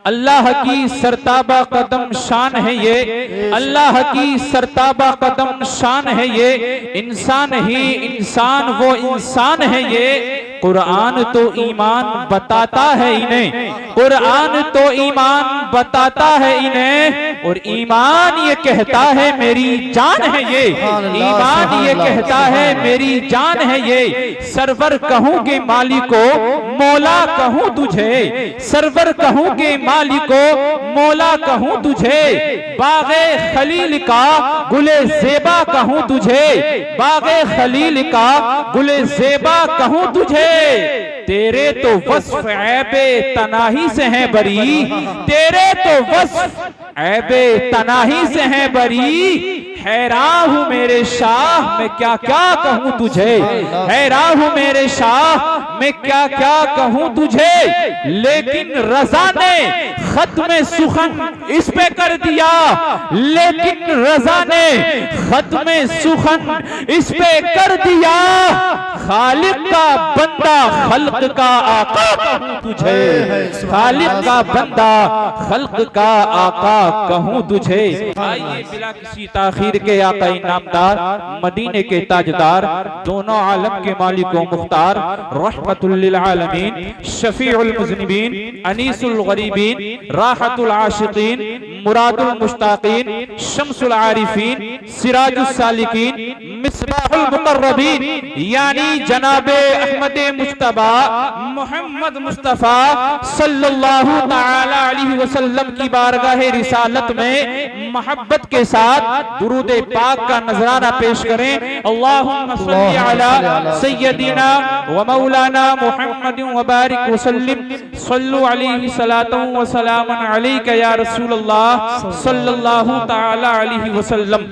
अल्लाह की सरताबा कदम शान है ये, अल्लाह की सरताबा कदम शान है ये, इंसान ही इंसान वो इंसान है ये। कुरान तो ईमान बताता है इन्हें, कुरान तो ईमान बताता है इन्हें, और ईमान ये कहता है मेरी जान है ये, ईमान ये कहता है मेरी जान है ये। सरवर कहूं के मालिको मौला कहूं तुझे, सरवर कहूं के मालिको मौला कहूं तुझे, बागे खलील का गुले ज़ेबा कहूं तुझे, बागे खलील का गुले ज़ेबा कहूं तुझे। तेरे तो वस्फ ऐबे तनाही से हैं बरी, तेरे तो वस्फ ऐबे तनाही से हैं बरी। हैरान हूं मेरे शाह मैं क्या क्या कहूं तुझे, हैरान हूं मेरे शाह मैं क्या क्या कहूं तुझे। लेकिन रजा ने खत्म सुखन इस पे कर दिया, लेकिन रजा ने खत्म सुखन इस पे कर दिया। खालिक का बंदा खल्क का आका कहूं तुझे, खालिक का बंदा खल्क का आका कहूं तुझे। आइए बिला किसी ताखीर के आका इनामदार, मदीने के ताजदार, दोनों आलम के मालिक व मुख्तार, रहमतुल लिल आलमीन, शफीउल मुज़निबीन, अनीसुल गरीबीन, राहतुल आशिकीन, मुरादुल मुश्ताकीन, शम्सुल आरिफीन, सिराजुस सालिकीन, मिसबाहुल मुक़र्रबीन, यानी जनाबे अहमद मुज्तबा मोहम्मद मुस्तफा सल्लल्लाहु ताला अलैहि वसल्लम की बारगाह रिसालत में मोहब्बत के साथ दुरूद पाक का नजराना पेश करें। अल्लाहुम्मा सल्ली अला सय्यदिना व मौलाना मुहम्मद व बारिक व सल्लिम, सल्लु अलैहि सलातन व सलामन अलैका या रसूलल्लाह सल्लल्लाहु ताला अलैहि वसल्लम।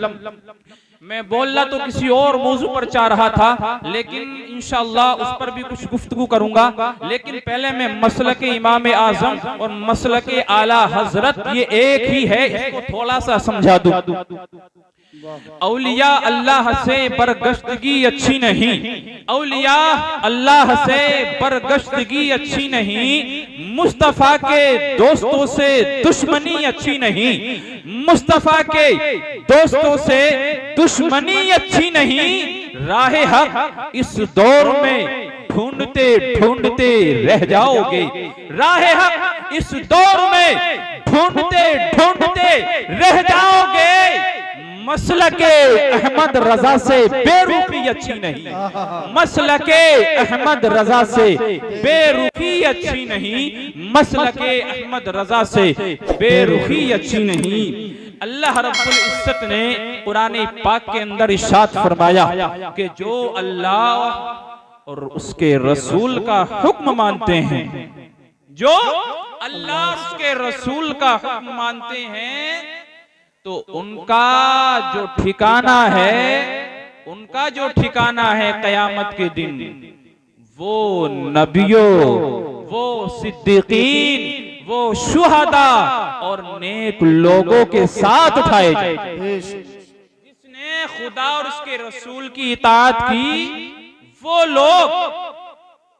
मैं बोलना तो किसी और मौजू पर चाह रहा था, लेकिन इंशाअल्लाह उस पर भी कुछ गुफ्तगू करूंगा। लेकिन पहले मैं मसलके इमाम आजम और मसलके आला हजरत ये एक ही है, इसको थोड़ा सा समझा दूं। औलिया अल्लाह से बरगश्तगी अच्छी नहीं, औलिया अल्लाह से बरगश्तगी अच्छी नहीं, मुस्तफा के दोस्तों से दुश्मनी अच्छी नहीं, मुस्तफा के दोस्तों से दुश्मनी अच्छी नहीं। राहे हक इस दौर में ढूंढते ढूंढते रह जाओगे, राहे हक इस दौर में ढूंढते ढूंढते रह जाओगे। मसलके अहमद रजा से बेरुखी अच्छी नहीं, मसलके अहमद रजा से बेरुखी अच्छी नहीं, मसलके अहमद रजा से बेरुखी अच्छी नहीं। अल्लाह रब्बुल इज्जत ने कुरान पाक के अंदर इरशाद फरमाया कि जो अल्लाह और उसके रसूल का हुक्म मानते हैं, जो अल्लाह उसके रसूल का हुक्म मानते हैं, तो उनका जो ठिकाना है, उनका जो ठिकाना है क़यामत के दिन, वो नबियों, वो सिद्दीकीन, वो शुहदा और नेक लोगों के साथ उठाए जाए। जिसने खुदा और उसके रसूल की इताअत की, वो लोग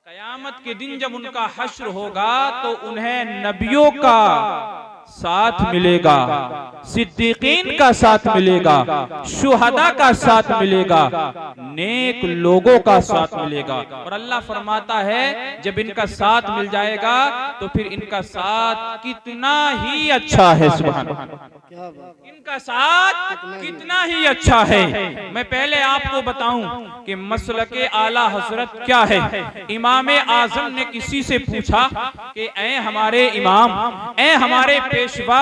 क़यामत के दिन जब उनका हश्र होगा तो उन्हें नबियों का साथ मिलेगा, सिद्दीकीन का साथ मिलेगा, शुहदा का साथ मिलेगा, नेक लोगों का साथ मिलेगा। और अल्लाह फरमाता है जब इनका साथ मिल जाएगा तो फिर इनका साथ कितना ही अच्छा है, सुभान अल्लाह, इनका साथ कितना ही अच्छा है। मैं पहले आपको बताऊं कि मसलके आला हजरत क्या है। इमाम आजम ने किसी से पूछा कि ऐ हमारे इमाम, ऐ हमारे पेशवा,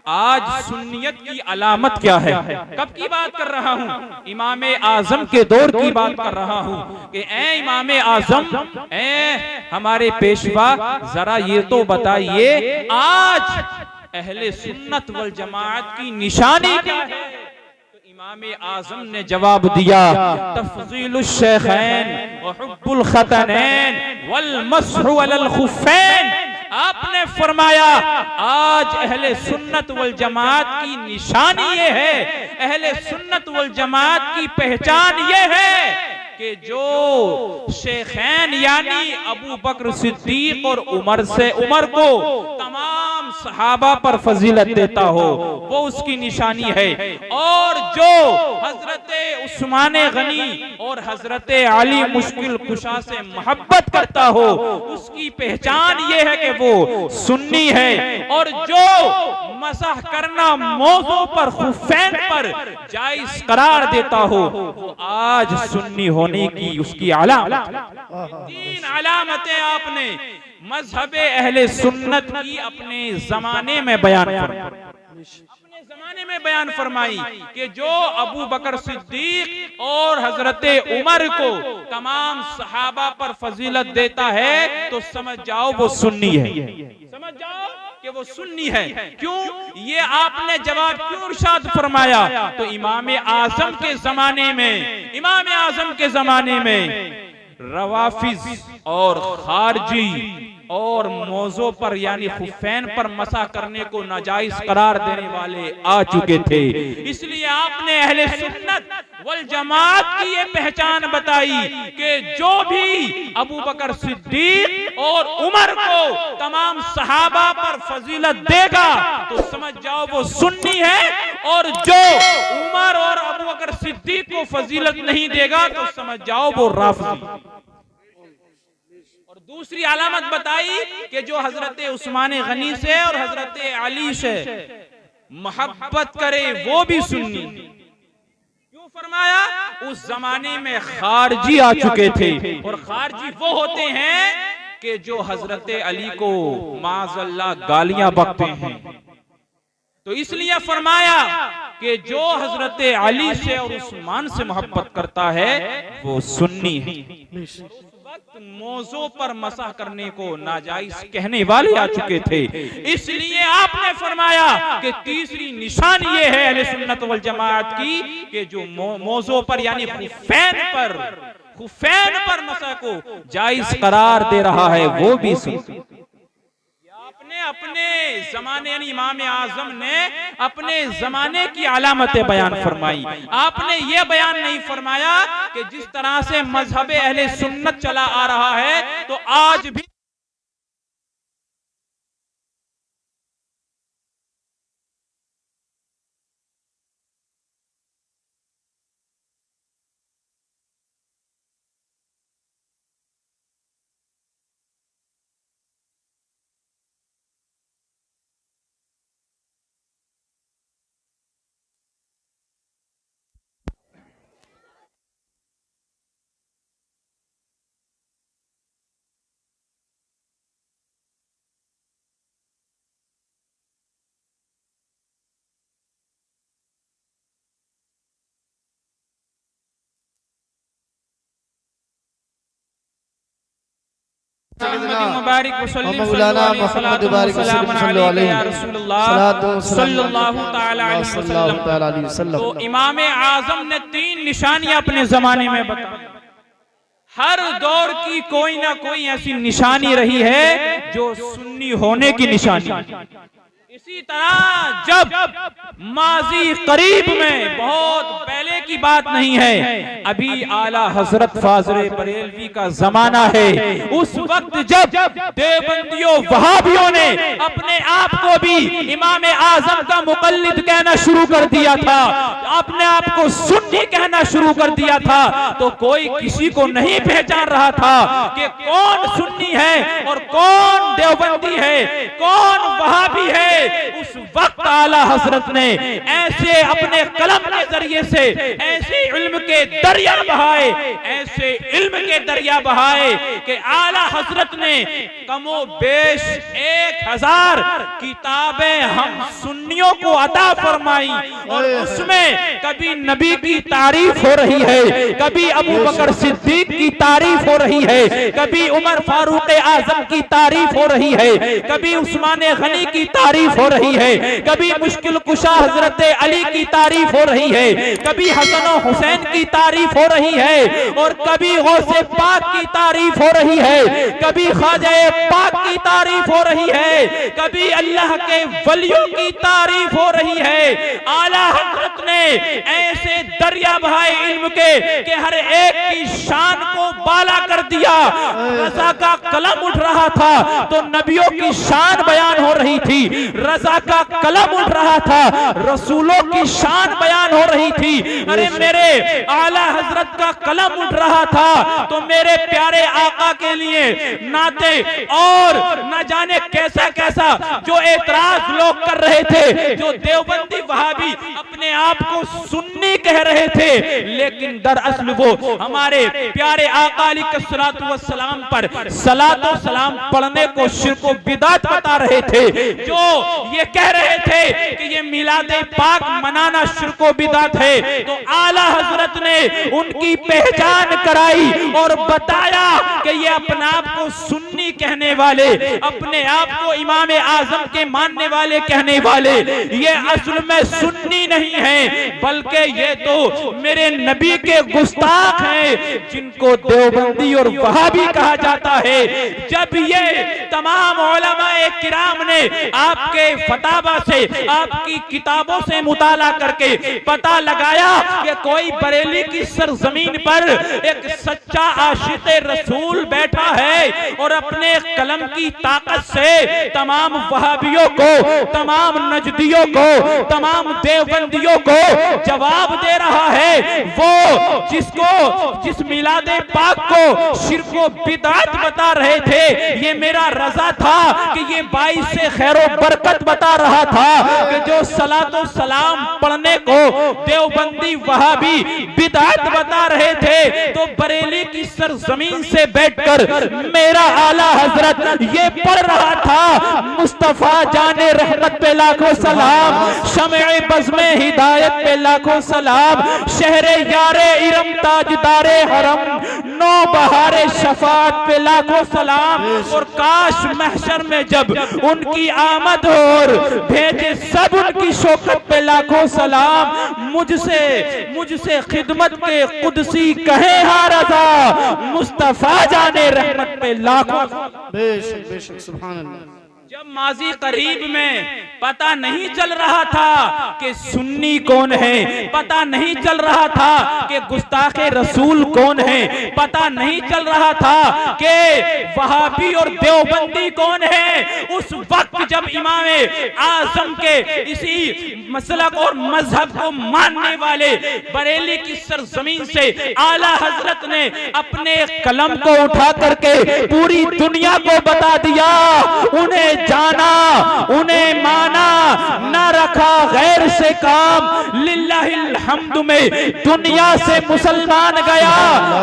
आज सुन्नियत की अलामत क्या है। कब की बात कर रहा हूँ? इमाम आजम के दौर की बात कर रहा हूँ कि ऐ इमाम आजम, ऐ हमारे पेशवा, जरा ये तो बताइए आज अहले सुन्नत वल जमाअत की निशानी क्या है। तो इमाम आजम ने जवाब दिया, तफज़ीलुश शेखैन व हुब्बुल खतनैन वल मस्हु अलल खुफ़ैन। आपने फरमाया आज अहले सुन्नत वल जमात की निशानी ये है, अहले सुन्नत वल जमात की पहचान ये है कि जो शेखैन यानी अबू बकर सिद्दीक और उमर से, उमर को तमाम सहाबा पर फजीलत देता हो वो उसकी निशानी है। और जो हजरत उस्मान गनी और हजरत अली मुश्किल कुशा से मोहब्बत करता हो उसकी पहचान ये है कि वो सुन्नी है। और जो मसाह करना मौजू पर खुफैन पर जायज करार देता हो वो आज सुन्नी होने की उसकी अलामत। तीन अलामतें आपने मजहबे अहले सुन्नत की अपने जमाने में बयान फरमाई कि जो अबू बकर सिद्दीक और हजरत उमर को तमाम सहाबा पर फजीलत देता है तो समझ जाओ वो सुन्नी है, समझ जाओ कि वो सुन्नी है। क्यों ये आपने जवाब क्यों इरशाद फरमाया? तो इमाम आजम के जमाने में रवाफिज और खारजी और मौजू पर यानी खुफैन पर मसा करने को नाजायज करार देने वाले आ चुके थे। इसलिए आपने अहले सुन्नत वल जमात की ये पहचान बताई कि जो भी अबू बकर सिद्दीक और उमर को तमाम सहाबा पर फजीलत देगा तो समझ जाओ वो सुन्नी है, और जो उमर और अबू बकर सिद्दीक को फजीलत नहीं देगा तो समझ जाओ वो राफिज़ी। और दूसरी अलामत बताई कि जो हजरत उस्मान गनी से और हजरत अली से मोहब्बत करे वो भी सुन्नी। क्यों फरमाया? उस जमाने में खारजी आ चुके थे, और खारजी वो होते हैं कि जो हजरत अली को माज़अल्लाह गालियां बकते हैं। तो इसलिए फरमाया कि जो हजरत अली से और उस्मान से मोहब्बत करता है वो सुन्नी है। मौजू पर मसाह करने को नाजायज कहने वाले आ चुके थे। इसलिए आपने फरमाया कि तीसरी निशानी ये है अहले सुन्नत वल जमात की कि जो मौजू पर यानी खुफैन पर मसाह को जायज करार दे रहा है वो भी सुन्नी। आपने अपने जमाने यानी इमाम आजम ने अपने जमाने की अलामतें बयान फरमाई। आपने ये बयान नहीं फरमाया कि जिस तरह से मजहबे अहले सुन्नत चला आ रहा है तो आज भी मुबारक तो इमाम आजम ने तीन निशानियां अपने जमाने में बताई। हर दौर की कोई ना कोई ऐसी निशानी रही है जो सुन्नी होने की निशानी। इसी तरह जब माजी करीब में बहुत पहले की बात नहीं है, अभी आला हजरत फाज़िल बरेलवी का जमाना है, उस वक्त जब देवबंदियों वहाबियों ने अपने आप को भी इमाम आजम का मुक़ल्लिद कहना शुरू कर दिया था, अपने आप को सुन्नी कहना शुरू कर दिया था, तो कोई किसी को नहीं पहचान रहा था कि कौन सुन्नी है और कौन देवबंदी है, कौन वहाबी है। उस वक्त आला हजरत ने ऐसे अपने कलम के जरिए से ऐसे इल्म के दरिया बहाए, ऐसे इल्म के दरिया बहाए कि आला हजरत ने कमो बेश 1000 किताबें हम सुन्नियों को अता फरमाई, और उसमें कभी नबी की तारीफ हो रही है, कभी अबू बकर सिद्दीक की तारीफ हो रही है, कभी उमर फारूक आजम की तारीफ हो रही है, कभी उस्मान गनी की तारीफ हो रही है, कभी मुश्किल कुशा हजरत अली की तारीफ हो रही है, कभी हसन और हुसैन की तारीफ हो रही है, और कभी गौसे पाक की तारीफ हो रही है, कभी ख्वाजा पाक की तारीफ हो रही है, कभी अल्लाह के वलियों की तारीफ हो रही है। आला हजरत ने ऐसे दरिया बहाए इल्म के कि हर एक की शान को बाला कर दिया। रजा का कलम उठ रहा था तो नबियों की शान बयान हो रही थी, रजा का कलम उठ रहा था रसूलों की शान बयान हो रही थी। अरे मेरे आला हजरत का कलम उठ रहा था तो मेरे प्यारे आका के लिए नाते और न जाने कैसा कैसा जो एतराज लोग कर रहे थे, जो देवबंदी वहाबी अपने आप को सुन्नी कह रहे थे, लेकिन दरअसल वो हमारे प्यारे आका अलैहिस्सलातु वस्सलाम पर सलातो सलाम पढ़ने को शिर्क व बिदात बता रहे थे, जो ये कह रहे थे कि ये मिलादे पाक मनाना शिर्क व बिदात है। तो आला हजरत ने उनकी पहचान कराई और बताया कि ये अपने आप को सुन्नी कहने वाले, अपने आप को इमाम आजम के मानने वाले कहने वाले, ये असल में सुन्नी नहीं है, बल्कि ये तो मेरे नबी के गुस्ताख हैं, जिनको देवबंदी और वहाबी कहा जाता है। जब ये तमाम उलमाए किराम ने आपके फतावा से, आपकी किताबों से मुताला करके पता लगाया कि कोई बरेली की सरजमीन पर एक सच्चा आशिक़े रसूल बैठा है और अपने कलम की ताकत से तमाम वहाबियों को, तमाम नजदियों को, तमाम देवबंदियों को जवाब दे रहा है, वो जिस मिलादे पाक को शिर्क व बिदात बता रहे थे, ये मेरा रजा था कि ये बाईस से खैरो बरकत बता रहा था कि जो सलातो सलाम पढ़ने को देवबंदी वहाबी बिदात बता रहे थे, तो बरेली की सरजमीन से बैठकर मेरा आला हजरत ये पढ़ रहा था, मुस्तफा जाने रहमत पे लाखों सलाम, शमे बज़्मे हिदायत पे लाखों सलाम, शहरे यारे इरम ताजदारे हरम, नौ बहारे शफात पे लाखों सलाम। और काश महशर में जब उनकी आमद और भेजे सब उनकी शौकत पे लाखों सलाम, मुझसे खिदमत के कुदसी कहे हा रज़ा, मुस्तफा जाने रहमत पे लाखों। बेशक बेशक सुभान अल्लाह। जब माजी करीब में पता नहीं चल रहा था कि सुन्नी कौन है, पता नहीं चल रहा था कि गुस्ताखे रसूल कौन है, पता नहीं चल रहा था कि वहाबी और देवबंदी कौन है, उस वक्त जब इमाम आजम के इसी मसलक और मजहब को मानने वाले बरेली की सरजमीन से आला हजरत ने अपने कलम को उठा करके पूरी दुनिया को बता दिया, उन्हें जाना, उन्हें माना, न रखा गैर से काम, लिल्लाहिल हम्द में दुनिया से मुसलमान गया।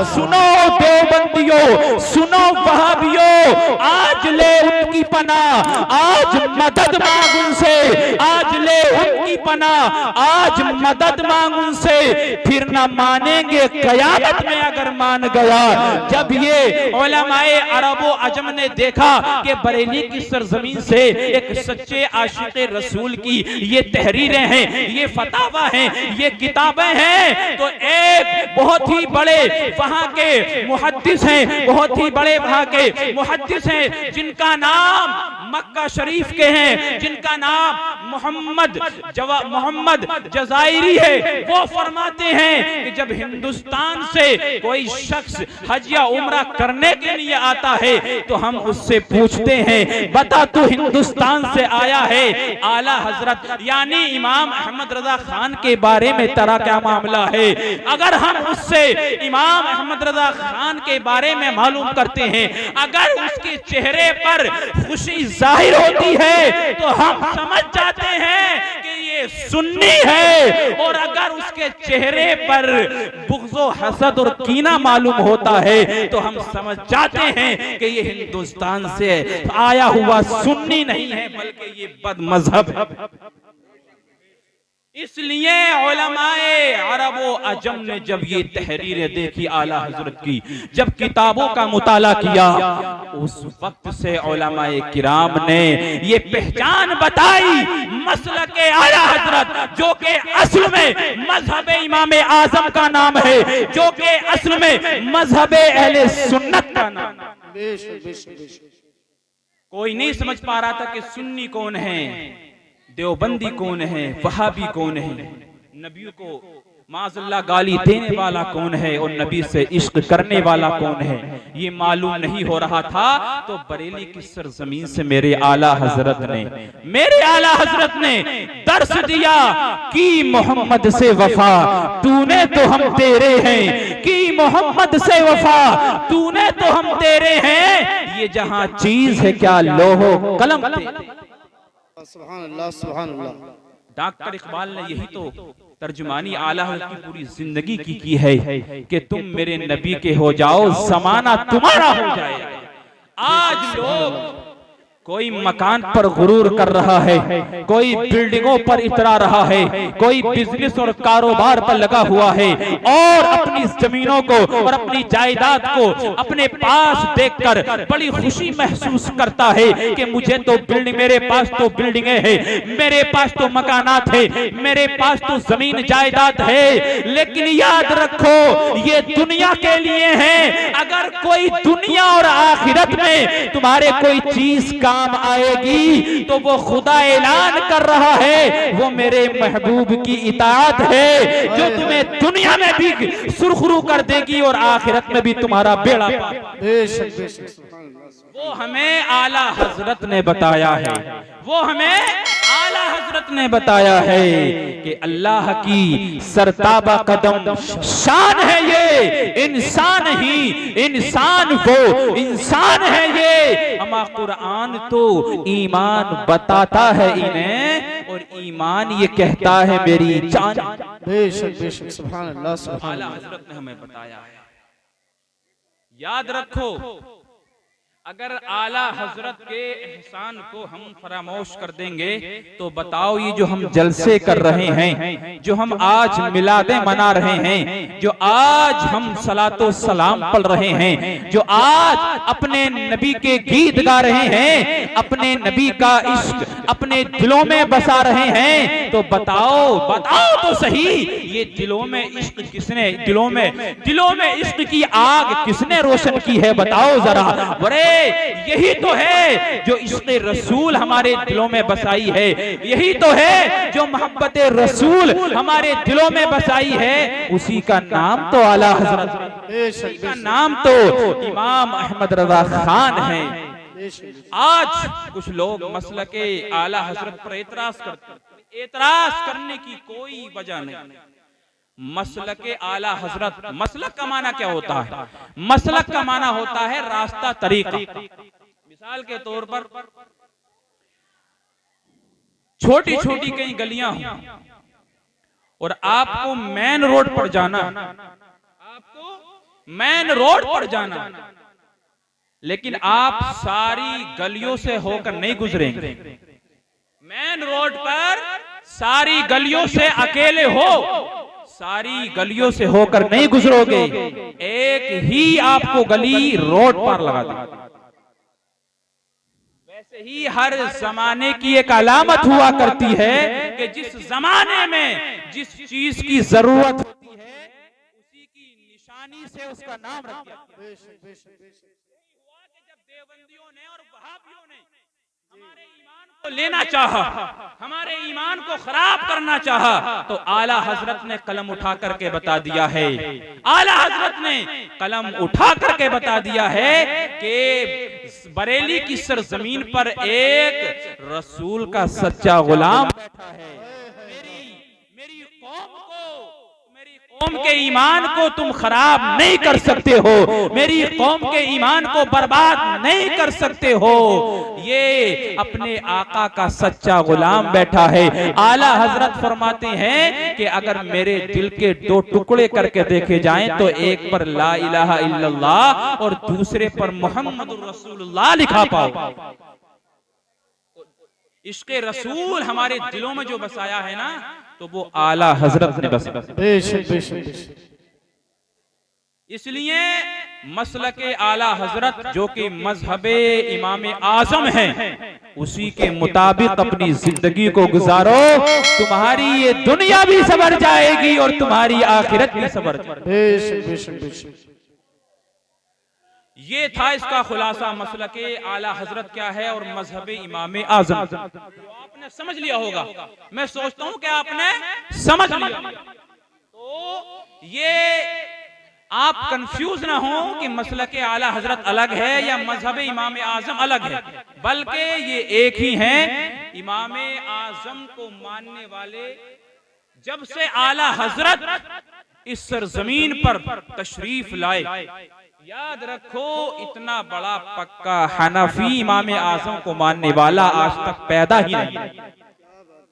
सुनो देवबंदियों, सुनो वहाबियों, आज ले उनकी पनाह, आज मदद मांग उनसे, आज ले उनकी पनाह, आज मदद मांग उनसे, फिर न मानेंगे कयामत में अगर मान गया। जब ये उलमाए अरब व अजम ने देखा कि बरेली की सरजमीन से एक सच्चे आशिक़े रसूल की ये तहरीरें हैं, ये फतावा हैं, ये किताबें हैं, तो एक बहुत ही बड़े वहां के मुहद्दिस हैं, बहुत ही बड़े वहां के मुहद्दिस हैं, जिनका नाम मक्का शरीफ के हैं, जिनका नाम मोहम्मद जजायरी है, वो फरमाते हैं कि जब हिंदुस्तान से कोई शख्स हज या उम्रा करने के लिए आता है तो हम उससे पूछते हैं, बता तू हिंदुस्तान से आया है, आला हजरत यानी इमाम अहमद रजा खान के बारे में तेरा क्या मामला है। अगर हम उससे इमाम अहमद रजा खान के बारे में मालूम करते हैं, अगर उसके चेहरे पर खुशी जाहिर होती है तो हम समझ जाते हैं कि ये सुन्नी है, और अगर उसके चेहरे पर बुग़्ज़ व हसद और कीना मालूम होता है तो हम समझ जाते हैं कि ये हिंदुस्तान से आया हुआ सुन्नी नहीं है, बल्कि ये बदमज़हब है। इसलिए उलमाए अरब व अजम ने जब ये तहरीरें देखी आला हजरत की, जब किताबों का मुताला किया, उस वक्त से उलमाए किराम ने ये पहचान बताई मसलके आला हजरत, जो कि असल में मजहब इमाम आजम का नाम है, जो कि असल में मजहब अहले सुन्नत का नाम है। कोई नहीं समझ पा रहा था कि सुन्नी कौन है, देवबंदी कौन है, वहाबी कौन है, नबियों को माज़अल्लाह गाली देने वाला कौन है और नबी से इश्क करने वाला कौन है, ये मालूम नहीं हो रहा था। तो बरेली की सरजमीन से मेरे आला हजरत ने दर्श दिया कि मोहम्मद से वफा तूने तो हम तेरे हैं, कि मोहम्मद से वफा तूने तो हम तेरे हैं, ये जहां चीज है क्या लोहो कलम तेरे। सुभान अल्लाह, सुभान अल्लाह। डॉक्टर इकबाल ने यही तो तर्जुमानी आला हज़रत की पूरी जिंदगी की है कि तुम मेरे नबी के हो जाओ, जमाना तुम्हारा हो जाएगा। आज लोग कोई मकान पर गुरूर कर रहा है, कोई बिल्डिंगों पर इतरा रहा है, कोई बिजनेस और कारोबार पर लगा हुआ है और अपनी जमीनों को और अपनी जायदाद को अपने पास देखकर बड़ी खुशी महसूस करता है कि मुझे तो बिल्डिंग, मेरे पास तो बिल्डिंगें हैं, मेरे पास तो मकानात है, मेरे पास तो जमीन जायदाद है। लेकिन याद रखो ये दुनिया के लिए है। अगर कोई दुनिया और आखिरत में तुम्हारे कोई चीज काम आएगी तो वो खुदा ऐलान कर रहा है, वो मेरे महबूब की इताअत है जो तुम्हें दुनिया में भी सुरखरू कर देगी और आखिरत में भी तुम्हारा बेड़ा पार। बेशक बेशक, सुभान अल्लाह। वो हमें आला हजरत ने बताया है, वो हमें आला हजरत ने बताया है कि अल्लाह की सरताबा कदम शान है ये, इंसान ही इंसान, वो इंसान है ये। हमारा कुरान तो ईमान बताता है इन्हें और ईमान ये कहता है मेरी जान। बेशक बेशक, सुभान अल्लाह, सुभान आला अल्लाह। हजरत ने हमें बताया है। याद रखो अगर आला हजरत के एहसान को हम फरामोश कर देंगे तो बताओ ये जो हम जलसे कर रहे हैं, जो हम आज मिलादे मना रहे हैं, जो आज हम सलातो सलाम पढ़ रहे हैं, जो आज अपने नबी के गीत गा रहे हैं, अपने नबी का इश्क अपने दिलों में बसा रहे हैं, तो बताओ तो सही ये दिलों में इश्क किसने, दिलों में इश्क की आग किसने रोशन की है, बताओ जरा। बरे यही तो है जो इश्क़ रसूल हमारे दिलों में बसाई है, यही तो है जो मोहब्बत रसूल हमारे दिलों में बसाई है। उसी का नाम तो आला हज़रत, उसी का नाम तो इमाम अहमद रज़ा खान है। आज कुछ लोग मसलके आला हज़रत पर एतराज करते हैं, एतराज करने की कोई वजह नहीं। मसलके आला हजरत, मसलक का माना क्या होता है? मसलक का माना होता है रास्ता, तरीका। मिसाल के तौर पर छोटी छोटी कई गलियां हो और आपको मेन रोड पर जाना, लेकिन आप सारी गलियों से होकर नहीं गुजरेंगे। मेन रोड पर सारी गलियों से अकेले हो, सारी गलियों से होकर नहीं गुजरोगे, एक ही आपको गली रोड पर लगा देगी। वैसे ही हर जमाने की एक अलामत हुआ करती है कि जिस जमाने में जिस चीज की जरूरत होती है उसी की निशानी से उसका नाम रख दिया। जब देवबंदियों ने और वहाबियों ने हमारे ईमान को लेना चाहा, हमारे ईमान को खराब करना चाहा, तो आला हजरत ने कलम उठा करके बता दिया है, आला हजरत ने कलम उठा करके बता दिया है कि बरेली की सरजमीन पर एक रसूल का सच्चा गुलाम बैठा है। मेरी कौम के ईमान को तुम खराब नहीं कर सकते हो, मेरी कौम के ईमान को बर्बाद नहीं कर सकते हो। ये अपने आका का सच्चा गुलाम बैठा है। आला हजरत फरमाते हैं कि अगर मेरे दिल के दो टुकड़े करके देखे जाएं तो एक पर ला इलाहा इल्लल्लाह और दूसरे पर मोहम्मदुर रसूलुल्लाह लिखा पाओ। इश्क़ रसूल हमारे दिलों में जो बसाया है ना, तो वो आला हजरत ने बसाया। इसलिए मसलके आला हजरत जो कि मजहबे इमाम आजम है, उसी के मुताबिक अपनी जिंदगी को गुजारो, तुम्हारी ये दुनिया भी संवर जाएगी और तुम्हारी आखिरत भी संवर जाएगी। ये था इसका खुलासा। मसलक आला हजरत क्या है और मजहब इमाम आजम आपने समझ लिया होगा। मैं सोचता हूं कि आपने समझ लिया। तो ये आप कंफ्यूज ना हो कि मसलक आला हजरत अलग है या मजहब इमाम आजम अलग है, बल्कि ये एक ही हैं। इमाम आजम को मानने वाले जब से आला हजरत इस सरजमीन पर तशरीफ लाए, याद रखो इतना बड़ा पक्का हनफी इमाम आजम को मानने वाला आज तक पैदा ही नहीं,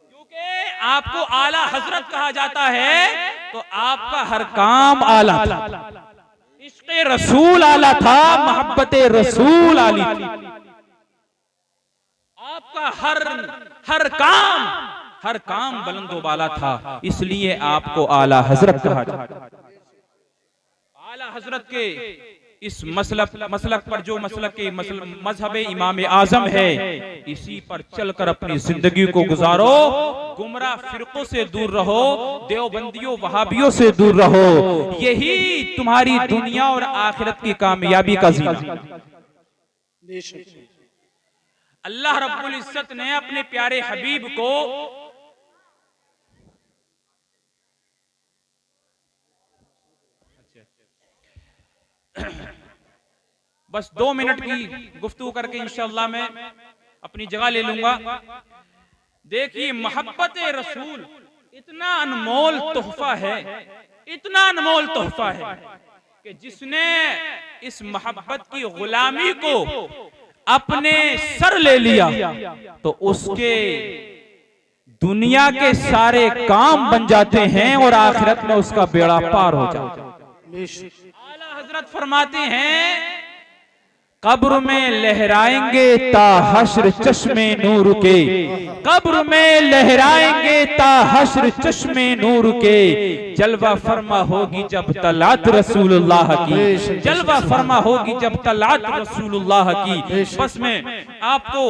क्योंकि आपको आला हजरत कहा जाता है तो आपका हर काम आला था, इश्क़े रसूल आला था, मोहब्बत रसूल आली थी, आपका हर काम बुलंदो बाला था, इसलिए आपको आला हजरत कहा जाता है। आला हजरत के इस मसलक पर जो मसलक के मजहब इमाम आजम है, इसी पर चलकर अपनी जिंदगी को गुजारो। गुमराह फिरकों से दूर रहो, देवबंदियों वहाबियों से दूर रहो, यही तुम्हारी दुनिया और आखिरत की कामयाबी का ज़ीना। अल्लाह रब्बुल इज्जत ने अपने प्यारे हबीब को बस 2 मिनट की गुफ्तगू करके इंशाअल्लाह मैं अपनी जगह ले लूंगा। देखिए, मोहब्बत रसूल इतना अनमोल तोहफा है, इतना अनमोल तोहफा है कि जिसने इस मोहब्बत की गुलामी को अपने सर ले लिया तो उसके दुनिया के सारे काम बन जाते हैं और आखिरत में उसका बेड़ा पार हो जाता है। आला हजरत फरमाते हैं, कब्र में लहराएंगे ता हश्र चश्मे नूर के, कब्र में लहराएंगे ता हश्र चश्मे नूर के, जलवा फरमा होगी जब तलात रसूलुल्लाह की, जलवा फरमा होगी जब तलात रसूलुल्लाह की। बस मैं आपको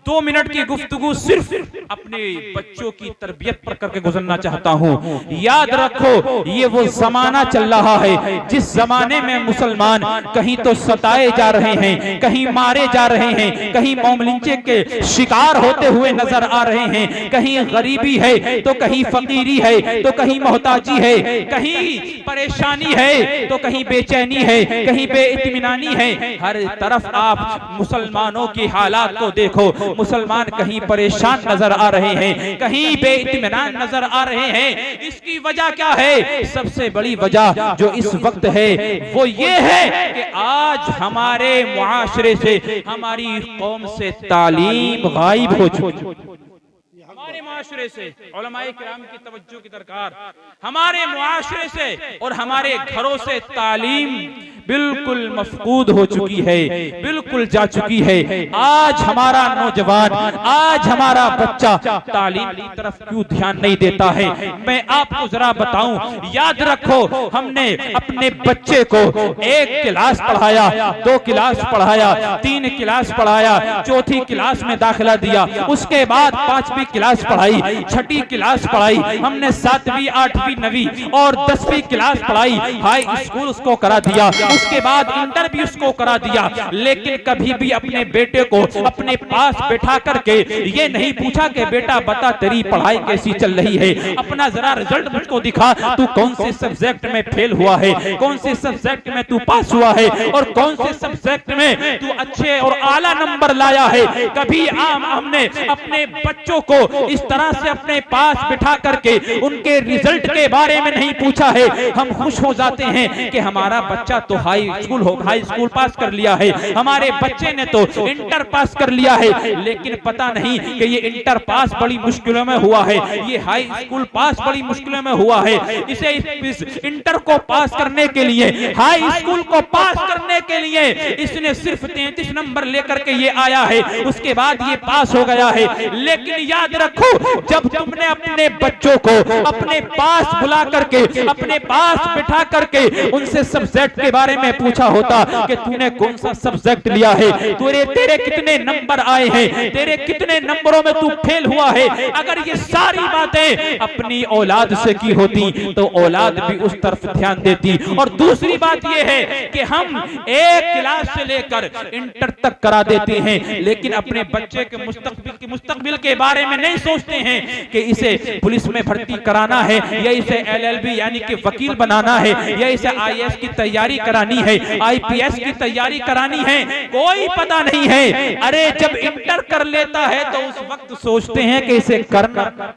2 मिनट की गुफ्तगू सिर्फ अपने बच्चों की तरबियत पर करके गुजरना चाहता हूँ। याद रखो, ये वो जमाना चल रहा है जिस जमाने में मुसलमान कहीं तो सताए जा रहे हैं, कहीं मारे जा रहे हैं, कहीं मोमलिंचे के शिकार होते हुए नजर आ रहे हैं, कहीं गरीबी है तो कहीं फकीरी है तो कहीं मोहताजी है, कहीं परेशानी है तो कहीं बेचैनी है, कहीं बेइत्मीनानी है। हर तरफ आप मुसलमानों की हालात को देखो, मुसलमान कहीं परेशान नजर आ रहे हैं, कहीं बेइत्मीनान नजर आ रहे हैं। इसकी वजह क्या है? सबसे बड़ी वजह जो इस वक्त है वो ये है कि आज हमारे मुआशरे से, हमारी कौम से तालीम गायब हो चुकी, हमारे मुआशरे से उलमाए किराम की तवज्जो की दरकार, हमारे मुआशरे से और हमारे घरों से तालीम बिल्कुल मफकूद हो चुकी है, बिल्कुल जा चुकी है। आज हमारा नौजवान, आज हमारा बच्चा तालीम की तरफ क्यों ध्यान नहीं देता है? मैं आपको जरा बताऊं, याद रखो, हमने अपने बच्चे को 1 क्लास पढ़ाया, 2 क्लास पढ़ाया, 3 क्लास पढ़ाया, 4थी क्लास में दाखिला दिया, उसके बाद 5वीं क्लास पढ़ाई, 6ठी क्लास पढ़ाई, हमने 7वीं, 8वीं, 9वीं और 10वीं क्लास पढ़ाई, हाई स्कूल उसको करा दिया, उसके बाद इंटर भी उसको करा दिया, लेकिन कभी भी अपने बेटे को अपने पास बैठा करके ये नहीं पूछा कि बेटा बता तेरी पढ़ाई कैसी चल रही है, अपना जरा रिजल्ट मुझको दिखा, तू कौन से सब्जेक्ट में फेल हुआ है, कौन से सब्जेक्ट में तू पास हुआ है और कौन से सब्जेक्ट में तू अच्छे और आला नंबर लाया है। कभी हमने अपने बच्चों को इस तरह से अपने पास बिठा करके उनके रिजल्ट के बारे में नहीं पूछा है। हम खुश हो जाते हैं कि हमारा बच्चा तो हाई स्कूल पास कर लिया है, हमारे बच्चे ने तो इंटर पास कर लिया है, लेकिन पता नहीं कि ये इंटर पास बड़ी मुश्किलों में हुआ है, ये हाई स्कूल पास बड़ी मुश्किलों में हुआ है। इसे इस इंटर को पास करने के लिए, हाई स्कूल को पास करने के लिए इसने सिर्फ 33 नंबर लेकर के ये आया है, उसके बाद ये पास हो गया है। लेकिन याद रखो, जब तुमने अपने बच्चों को अपने पास बुला करके, अपने पास बिठा करके उनसे सब्जेक्ट के बारे में पूछा होता कि तूने कौन सा सब्जेक्ट लिया है, तेरे कितने नंबर आए हैं, तेरे कितने नंबरों में तू फेल हुआ है, अगर ये सारी बातें अपनी औलाद से की होती तो औलाद भी उस तरफ ध्यान देती। और दूसरी बात ये है कि हम एक क्लास से लेकर इंटर तक करा देते हैं, लेकिन अपने बच्चे के मुस्तकबिल के बारे में नहीं सोचते हैं कि इसे पुलिस में भर्ती कराना है, या इसे LLB यानी कि वकील बनाना है, या इसे IAS की तैयारी करानी है, IPS की तैयारी करानी है, कोई पता नहीं है। अरे जब इंटर कर लेता है तो उस वक्त सोचते हैं कि इसे करना,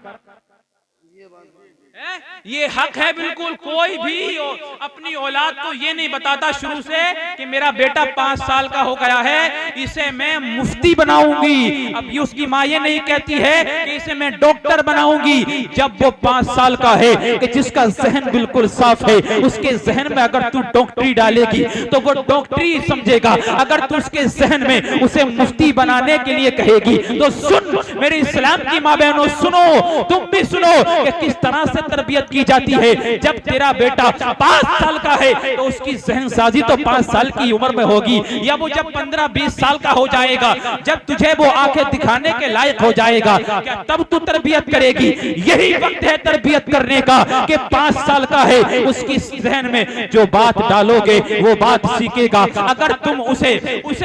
ये हक है बिल्कुल। कोई भी अपनी औलाद को ये नहीं बताता शुरू से कि मेरा बेटा 5 साल का हो गया है, इसे मैं मुफ्ती बनाऊंगी। अब ये उसकी माँ ये नहीं कहती है कि इसे मैं डॉक्टर बनाऊंगी। जब वो 5 साल का है कि जिसका जहन बिल्कुल साफ है, उसके जहन में अगर तू डॉक्टरी डालेगी तो वो डॉक्टरी समझेगा। अगर तू उसके जहन में उसे मुफ्ती बनाने के लिए कहेगी तो सुन मेरे इस्लाम की माँ बहनों, सुनो, तुम भी सुनो कि किस तरह से तरबियत की जाती है। जब तेरा बेटा 5 साल का है तो उसकी जहन साजी तो 5 साल की उम्र में होगी, या वो जब 15-20 साल का हो जाएगा, जब तुझे वो आंखें दिखाने के लायक हो जाएगा, क्या तब तू तरबियत करेगी? यही वक्त है तरबियत करने का कि 5 साल का है, उसकी जहन में जो बात डालोगे वो बात सीखेगा। अगर तुम उसे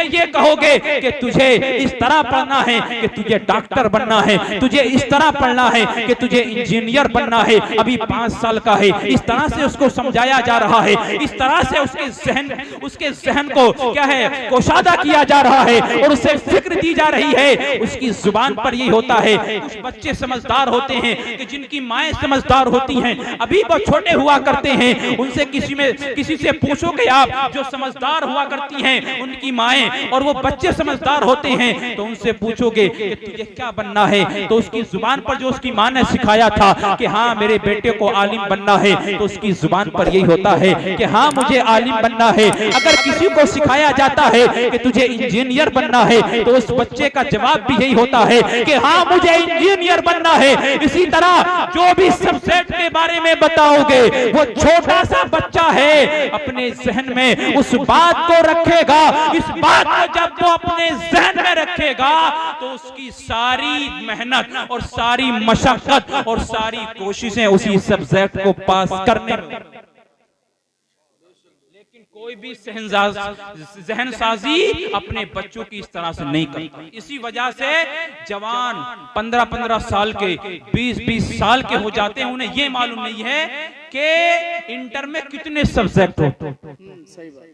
ये कहोगे कि तुझे इस तरह पढ़ना है कि तुझे डॉक्टर बनना है, तुझे इस तरह पढ़ना है कि तुझे इंजीनियर बनना है, अभी 5 साल का है, इस तरह से उसको समझाया जा रहा है, इस तरह से उसके जहन को क्या है कोशादा किया जा रहा है और उसे फिक्र दी जा रही है। उसकी जुबान पर यही होता है। कुछ बच्चे समझदार होते हैं कि जिनकी माएं समझदार होती हैं, अभी वो छोटे हुआ करते हैं, उनसे किसी से पूछोगे आप जो समझदार हुआ करती हैं उनकी माएं, और वो बच्चे समझदार होते हैं तो उनसे पूछोगे कि तुझे क्या बनना है, तो उसकी जुबान पर जो उसकी मां ने सिखाया था कि हाँ मेरे बेटे को आलिम बनना है, तो उसकी जुबान पर यही होता है कि हाँ मुझे आलिम बनना है। अगर किसी को सिखाया जाता है कि तुझे इंजीनियर बनना है तो उस बच्चे का जवाब भी यही होता है कि हाँ मुझे इंजीनियर बनना है। इसी तरह जो भी सब्जेक्ट के बारे में बताओगे वो छोटा सा बच्चा है अपने जहन में उस बात को रखेगा। इस बात को जब वो अपने जहन में रखेगा तो उसकी सारी मेहनत और सारी मशक्कत और सारी कोशिशें उसी सब्जेक्ट को पास करने में। लेकिन कोई भी जहनसाजी अपने बच्चों की इस तरह से नहीं करता। इसी वजह से जवान 15-15 साल के 20-20 साल के हो जाते हैं, उन्हें ये मालूम नहीं है कि इंटर में कितने सब्जेक्ट होते हैं। सही बात।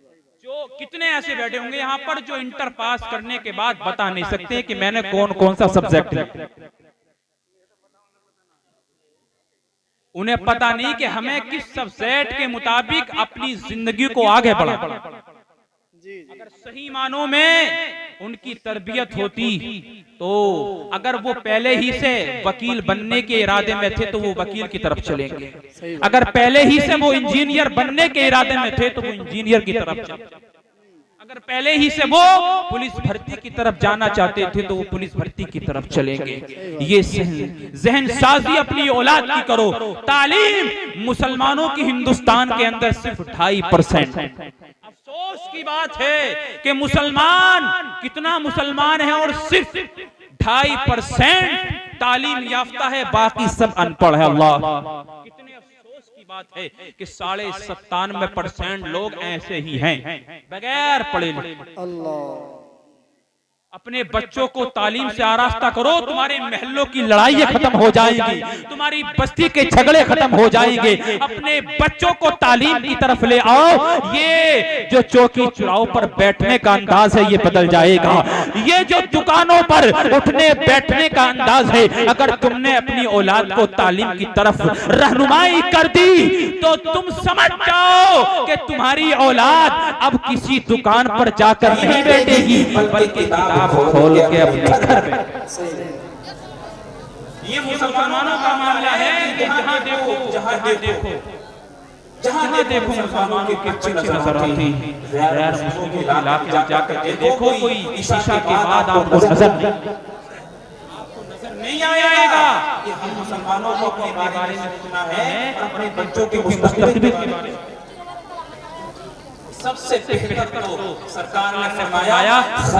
जो कितने ऐसे बैठे होंगे यहाँ पर जो इंटर पास करने के बाद बता नहीं सकते कि मैंने कौन कौन सा सब्जेक्ट लिया। उन्हें पता नहीं कि हमें किस सब्जेक्ट के मुताबिक अपनी जिंदगी को आगे बढ़ाना। अगर सही मानों में उनकी तरबियत होती तो अगर वो पहले ही से वकील बनने के इरादे में थे तो वो वकील की तरफ चलेंगे। अगर पहले ही से वो इंजीनियर बनने के इरादे में थे तो वो इंजीनियर की तरफ चलेंगे। अगर पहले ही से वो पुलिस भर्ती की तरफ जाना चाहते थे तो वो पुलिस भर्ती की तरफ चलेंगे। ये जहन साजी अपनी औलाद की करो। तालीम मुसलमानों की हिंदुस्तान के अंदर सिर्फ 2.5%। अफसोस की बात है कि मुसलमान कितना मुसलमान है और सिर्फ 2.5% तालीम याफ्ता है, बाकी सब अनपढ़ है। अल्लाह कितने अफसोस की बात है कि 97.5% लोग ऐसे ही हैं बगैर पढ़े लिखे। अल्लाह अपने बच्चों को तालीम से आरास्ता करो, तुम्हारे महल्लों की लड़ाइयां खत्म हो जाएंगी, तुम्हारी बस्ती के झगड़े खत्म हो जाएंगे। अपने बच्चों को तालीम की तरफ ले आओ। ये जो चौकी चौराहों पर बैठने का अंदाज है ये बदल जाएगा। ये जो दुकानों पर उठने बैठने का अंदाज है, अगर तुमने अपनी औलाद को तालीम की तरफ रहनुमाई कर दी तो तुम समझ जाओ कि तुम्हारी औलाद अब किसी दुकान पर जाकर नहीं बैठेगी बल्कि खोल के अपने घर में। ये मुसलमानों का मामला है। जहाँ देखो मुसलमानों के किच्चे नजर आते हैं। गैर मुस्लिमों के इलाके में जाकर देखो, कोई ईशा के बाद आपको नजर नहीं आएगा। हम मुसलमानों को अपने बारे में सुना है और अपने बच्चों के मुस्तकबिल के बारे में। सबसे बेहतर तो सरकार ने फरमाया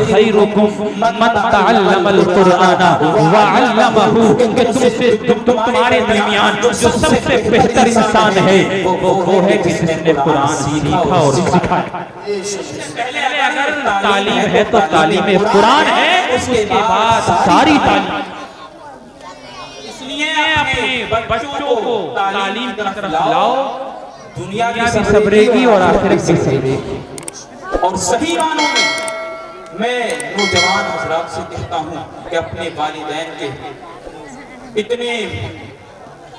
खैरुकुम मन तअल्लमल कुराना व अल्लमहु, कि तुम्हारे दरमियान जो सबसे बेहतर इंसान है वो है जिसने कुरान सीखा और सिखाया। पहले अगर तालीम है तो तालीम कुरान है, उसके बाद सारी तालीम। इसलिए अपने बच्चों को तालीम की तरफ लाओ, दुनिया भी सबरेगी और आखिरत भी सबरेगी। और सही मानों में मैं नौजवान हजरात से कहता हूँ कि अपने वालिदैन के इतने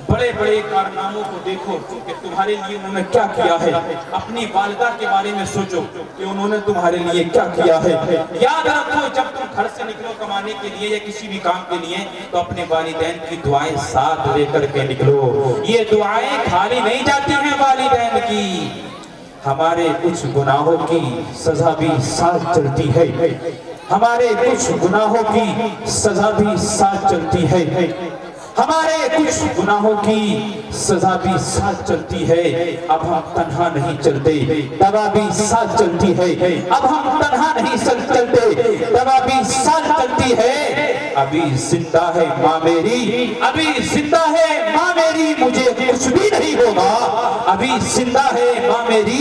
बड़े बड़े कारनामों को देखो कि तुम्हारे लिए उन्होंने क्या किया है। अपनी वालिदा के बारे में सोचो कि उन्होंने तुम्हारे लिए क्या किया है। याद रखो, जब तुम घर से निकलो कमाने के लिए या किसी भी काम के लिए, तो अपने वालिदैन की दुआएं साथ लेकर के निकलो। ये दुआएं खाली नहीं जाती हैं वालिदैन की। हमारे कुछ गुनाहों की सजा भी साथ चलती है, हमारे कुछ गुनाहों की सजा भी साथ चलती है, हमारे कुछ गुनाहों की सजा भी साथ चलती है। अब हम तन्हा नहीं चलते, दवा भी साथ चलती है। अब हम तन्हा नहीं चलते, दवा भी साथ चलती है। अभी जिंदा है माँ मेरी, अभी जिंदा है माँ मेरी, मुझे कुछ भी नहीं होगा। अभी जिंदा है माँ मेरी,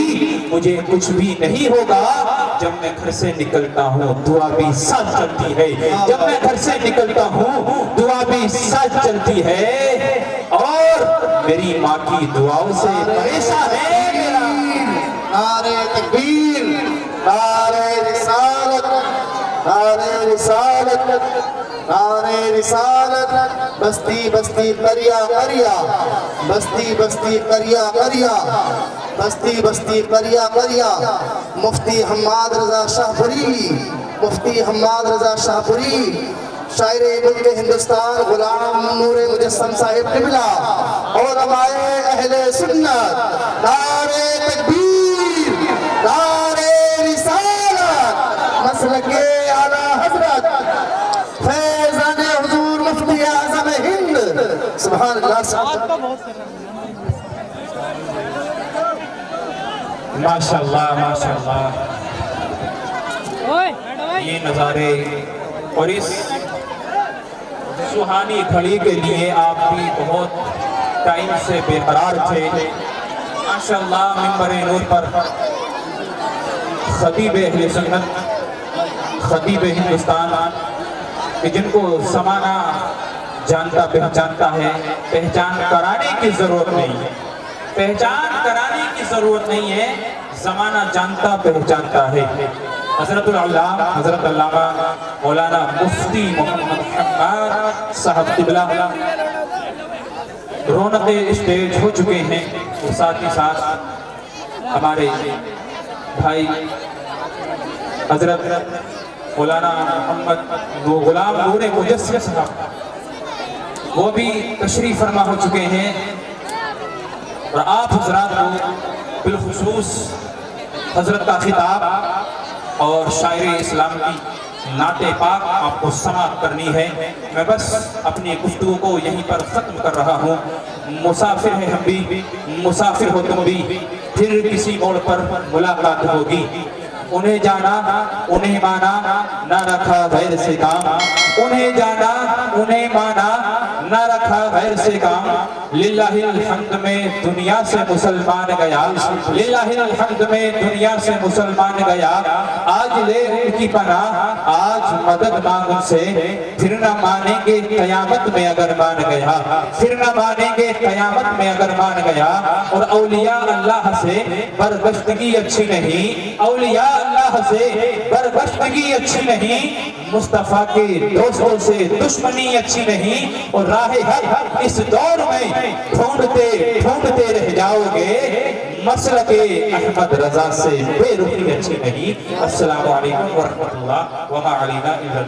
मुझे कुछ भी नहीं होगा। जब मैं घर से निकलता हूँ दुआ भी साथ चलती है, जब मैं घर से निकलता हूँ दुआ भी साथ चलती है। और मेरी माँ की दुआओं से परेशान है मेरा। नारे तकबीर, नारे रिसालत, नारे रिसालत, नारे रिसालत। बस्ती बस्ती करिया करिया, बस्ती बस्ती करिया करिया, बस्ती बस्ती करिया करिया। मुफ्ती हम्माद रजा शाहपुरी, मुफ्ती हम्माद रजा शाहपुरी, शायरे मुल्क हिंदुस्तान गुलाम नूरे मुजस्सम साहिब किबला और हमारे अहले सुन्नत। नारे तकबीर, नारे रिसालत, मसलके आला हजरत फैज़ान हुजूर मुफ्ती आज़म हिंद। सुभान अल्लाह, माशाअल्लाह माशाअल्लाह। ये नज़ारे और इस सुहानी घड़ी के लिए आप भी बहुत टाइम से बेकरार थे। माशाअल्लाह मिंबर नूर पर खतीब अहले सुन्नत, खतीब हिंदुस्तान, कि जिनको ज़माना जानता पहचानता है, पहचान कराने की ज़रूरत नहीं है, पहचान कराने की ज़रूरत नहीं है, ज़माना जानता पहचानता है। हज़रतुल अल्लामा हज़रत अल्लामा मौलाना मुफ्ती मोहम्मद हम्माद साहब किबला रौनक़े स्टेज हो चुके हैं। और साथ ही साथ हमारे भाई हज़रत मौलाना मोहम्मद गुलाम नूरे मुजस्सिम साहब, वो भी तशरीफ़ फरमा हो चुके हैं। और आप हज़रात को बिलखुसूस हज़रत का खिताब और शायरी इस्लाम की नाते पाक आपको समाप्त करनी है। मैं बस अपनी गुफ्तगू को यहीं पर ख़त्म कर रहा हूँ। मुसाफिर है हम भी, मुसाफिर हो तुम भी, फिर किसी मोड़ पर मुलाकात होगी। उन्हें जाना उन्हें माना, ना रखा गैर से काम। उन्हें जाना उन्हें माना, ना रखा गैर से काम। लिल्लाहिल हम्द में दुनिया से मुसलमान गया, लिल्लाहिल हम्द में दुनिया से मुसलमान गया। आज ले उनकी पनाह, आज मदद मांग उनसे, फिर न मानेंगे कयामत में अगर मान गया, फिर न मानेंगे कयामत में अगर मान गया। और औलिया अल्लाह से बरगश्तगी अच्छी नहीं, औलिया अल्लाह से बरगश्तगी अच्छी नहीं। मुस्तफा के दोस्तों से दुश्मनी अच्छी नहीं। और राह हक इस दौर में ढूंढते ढूंढते रह जाओगे, मसलके अहमद रजा से बेरुखी अच्छी नहीं। अस्सलामु अलैकुम व रहमतुल्लाह व मा अलैना इल्ला